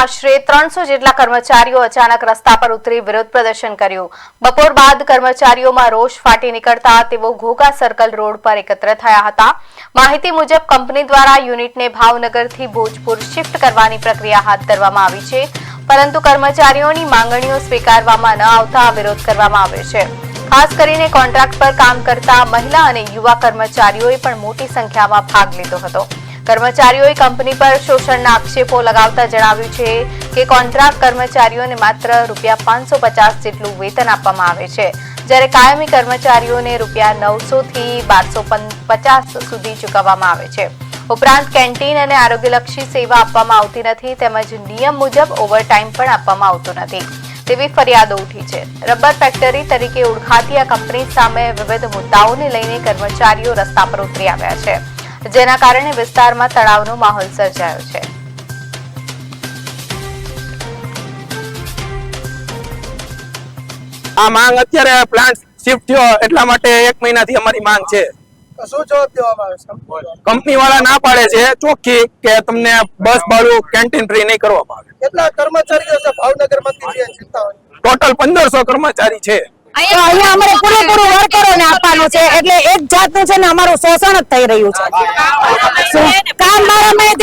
આશરે 300 જેટલા કર્મચારીઓ અચાનક રસ્તા પર ઉતરી વિરોધ પ્રદર્શન કર્યું. બપોર બાદ કર્મચારીઓમાં રોષ ફાટી નીકળતા તેઓ ઘોઘા સર્કલ રોડ પર એકત્ર થયા હતા. માહિતી મુજબ કંપની દ્વારા યુનિટને ભાવનગરથી ભોજપુર શિફ્ટ કરવાની પ્રક્રિયા હાથ ધરવામાં આવી છે, પરંતુ કર્મચારીઓની માંગણીઓ સ્વીકારવામાં ન આવતા વિરોધ કરવામાં આવ્યો છે. ખાસ કરીને કોન્ટ્રાક્ટ પર કામ કરતા મહિલા અને યુવા કર્મચારીઓએ પણ મોટી સંખ્યામાં ભાગ લીધો હતો. કર્મચારીઓએ કંપની પર શોષણના આક્ષેપો લગાવતા જણાવ્યું છે કે કોન્ટ્રાક્ટ કર્મચારીઓને માત્ર ₹550 જેટલું વેતન આપવામાં આવે છે, જ્યારે કાયમી કર્મચારીઓને ₹900 થી ₹1250 સુધી ચૂકવવામાં આવે છે. ઉપરાંત કેન્ટીન અને આરોગ્યલક્ષી સેવા આપવામાં આવતી નથી, તેમજ નિયમ મુજબ ઓવરટાઈમ પણ આપવામાં આવતો નથી તેવી ફરિયાદો ઉઠી છે. રબર ફેક્ટરી તરીકે ઓળખાતી આ કંપની સામે વિવિધ મુદ્દાઓને લઈને કર્મચારીઓ રસ્તા પર ઉતરી આવ્યા છે, જેના કારણે વિસ્તારમાં તણાવનો માહોલ સર્જાયો છે. આ માંગ અત્યારે પ્લાન્ટ શિફ્ટ થયો એટલા માટે 1 મહિનાથી અમારી માંગ છે. શું જવાબ દેવામાં આવે છે? કંપની વાળા ના પાડે છે ચોખ્ખી કે તમને બસ ભાડું કેન્ટીન ફ્રી નહીં કરવામાં આવે. કેટલા કર્મચારીઓ છે ભાવનગરમાંથી જે જીવતા હોય? ટોટલ 1500 કર્મચારી છે. અહીંયા અમારે પૂરેપૂરું વર્કરોને આપવાનું છે, એટલે એક જાતનું છે ને અમારું શોષણ જ થઈ રહ્યું છે. કામ મારામાં